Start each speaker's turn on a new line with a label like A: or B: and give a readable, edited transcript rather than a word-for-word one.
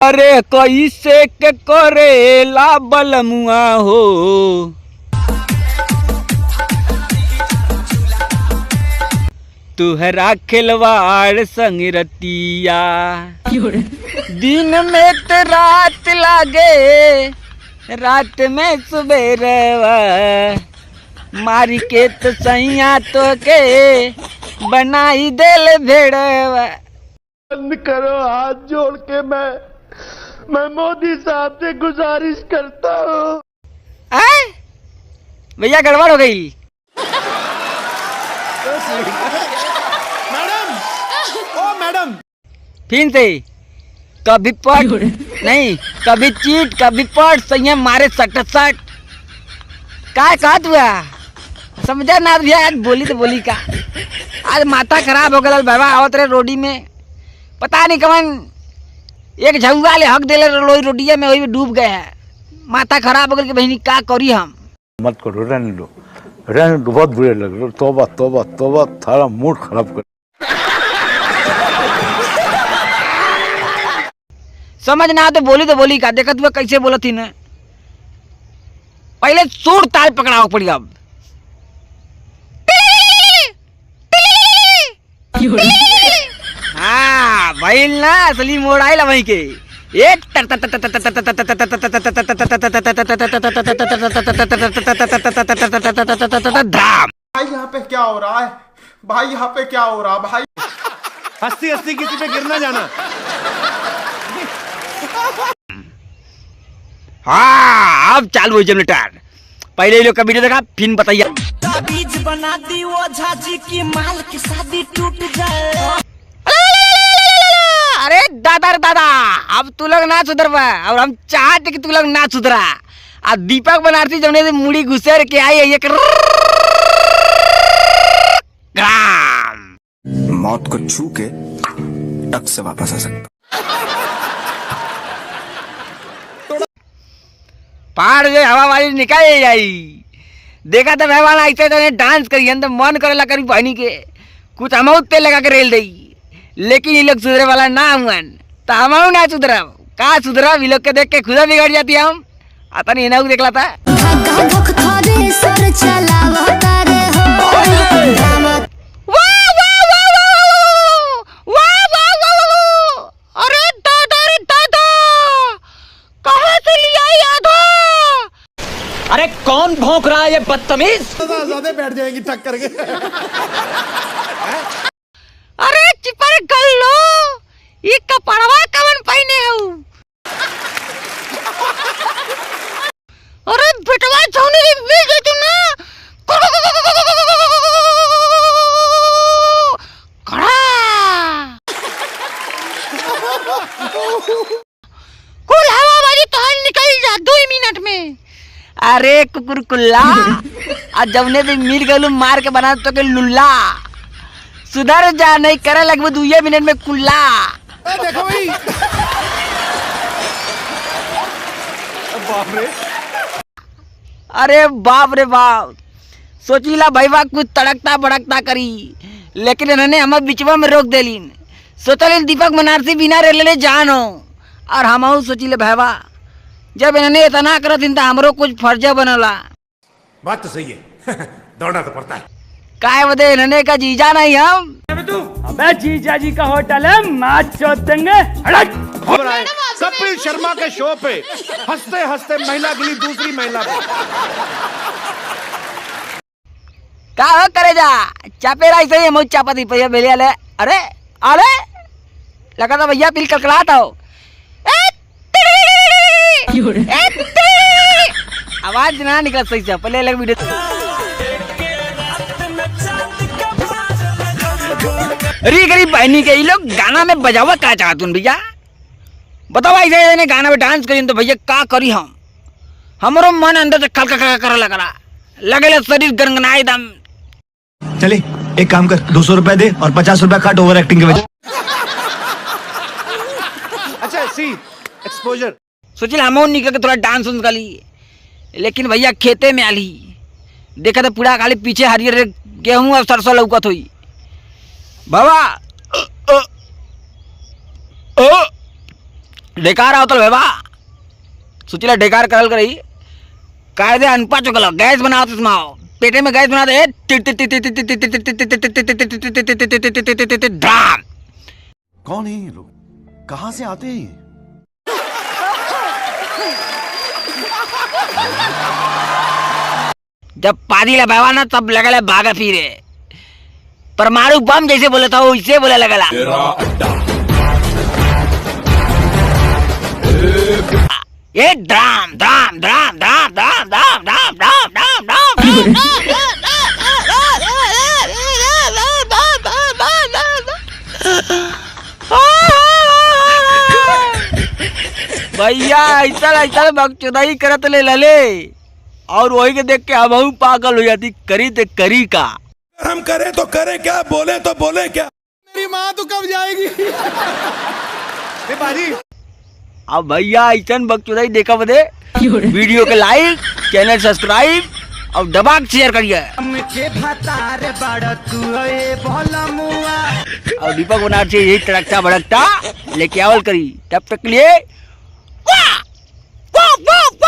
A: अरे कैसे के करेला बलमुआ हो, तुहरा खिलवाड़ संग रतिया, दिन में तो रात लागे, रात में सुबेरवा, मारी के तो सैया तो के बनाई देल भेड़वा।
B: बंद करो, हाथ जोड़ के मैं मोदी साहब से गुजारिश करता हूँ।
A: भैया गड़बड़ हो गई।
B: मैडम, ओ मैडम,
A: फिर से कभी पट नहीं, कभी चीट, कभी पट, संयम मारे सट सट। काय कहत हुआ समझा ना भैया, आज बोली तो बोली का, आज माथा खराब हो गया बाबा। आवत रहे रोडी में, पता नहीं कवन एक झुआ ले हक देले रोडिया में, वही डूब गए हैं। माथा खराब हो गया कि बहनी का करी हम।
C: मत करो, रहने दो, बहुत बुरे लग रहे। तौबा तौबा तौबा, थारा मूड खराब कर।
A: समझ ना तो बोली का, देखत हुआ कैसे बोला थी ना। पहले सुर ताल पकड़ाओ पड़ी। अब हाँ भाई ना, असली मोड़ आयला वहीं के एक धाम।
B: भाई यहाँ पे क्या हो रहा है? भाई यहाँ पे क्या हो रहा है भाई?
D: हंसती हंसती किसी पे गिर ना जाना।
A: हाँ अब चालू हो जनरेटर। पहले ये लोग का वीडियो देखा, फिर बताइए।
E: बीज बना दी वो झाजी की, माल की शादी टूट जाए।
A: अरे दादा रे दादा, अब तू लोग ना सुधरवा, और हम चाहते कि तू लोग ना सुधरा। अब दीपक बनारसी जमने से मुड़ी घुसेर के आई है एक ग्राम।
F: मौत को छू के टक से वापस आ सकता।
A: पहाड़ जो हवा वाली निकाल जाई। देखा था मेहमान ऐसे तो डांस करी, तो मन करे करी बहनी के कुछ अमाउंट तेल लगा के रेल दी। लेकिन ये लोग सुधरे वाला ना हुन, तो हम ना सुधरा का सुधरा। ये लोग के देख के खुदा बिगड़ जाती है। हम आता नहीं ना देखला था। अरे दादा रे दादा, कहाँ से लिया याद? अरे कौन भौंक रहा है ये बदतमीज?
B: ज्यादा बैठ जाएगी टक करके।
A: अरे चिपर गल्लो, ये कपड़वा कवन पहने हो? अरे बेटवा छौने मिल गई तू ना। खड़ा कुल हवा वाली तो निकल जा 2 मिनट में। अरे कुकुर कुल्ला, आज जवने भी मिल गलू मार के बना तो के लुल्ला। सुधर जा, नहीं करे लगभग 2 मिनट में कुल्ला।
B: देखो भाई, बाप रे।
A: अरे बाप रे बाप, सोचीला भैया कुछ तड़कता भड़कता करी, लेकिन इन्होंने हमें बिचवा में रोक देलीन। सोचल दीपक बनारसी बिना रेले जानो, और हम सोचिले भैया जब इन्होंने इतना करत तो हमरो कुछ फर्जा बनला।
D: बात तो सही है। दौड़ना तो पड़ता है।
A: काय बदे इन्होंने का जीजा नहीं हम।
G: अबे जीजा जी का होटल है, मैच चोट देंगे।
D: कपिल शर्मा के शो पे हंसते हंसते महिला गिली दूसरी महिला पे।
A: का हो करे जा चापेरा ऐसे ही मुझ चापती भैया बेलिया ले। अरे अरे लगा था भैया पिल कलकलाता हो। आवाज ना निकल सही से, पहले अलग वीडियो। अरे गरीब बहनी के ये लोग गाना में बजावा क्या चाहते हैं भैया? बताओ ऐसे गाना में डांस करी तो भैया का करी हम? हमारो मन अंदर से खल खल कर लगे शरीर गनगनाए एकदम।
F: चले एक काम कर, 200 रुपए दे और 50 रुपए काट ओवर एक्टिंग के वजह।
D: अच्छा सी एक्सपोजर।
A: सोचिल हम निकल के थोड़ा डांस उन्स करी, लेकिन भैया खेते में आली देखा तो पूरा खाली पीछे हरियर गेहूं और सरसों लौकत हुई। बाबा ढेकार आवतल बाबा सुचिला ढेकार करल करी कायदे अनपा चुकल गैस बनाओ तो माओ पेटे में गैस बना दे ड्राम।
H: कौन है ये लोग, कहां से आते हैं ये?
A: जब पानी लगावा ना तब लगल भागा फिरे परमाणु बम जैसे बोला था वैसे बोले लगला। ये drum drum drum drum drum drum drum drum drum भैया ऐसा ऐसा बकचोदाई करत ले लले और वही के देख के हम पागल हो जाती करी ते करी का।
D: हम करें तो करें क्या, बोले तो बोले क्या। मेरी माँ तो कब जाएगी।
A: अब भैया ऐसा बकचोदाई देखा बदे वीडियो के लाइक चैनल सब्सक्राइब और दबाक शेयर करिए। और दीपक बनार से यही तड़कता भड़कता लेके आवल करी तब तक लिए वाह वाह वाह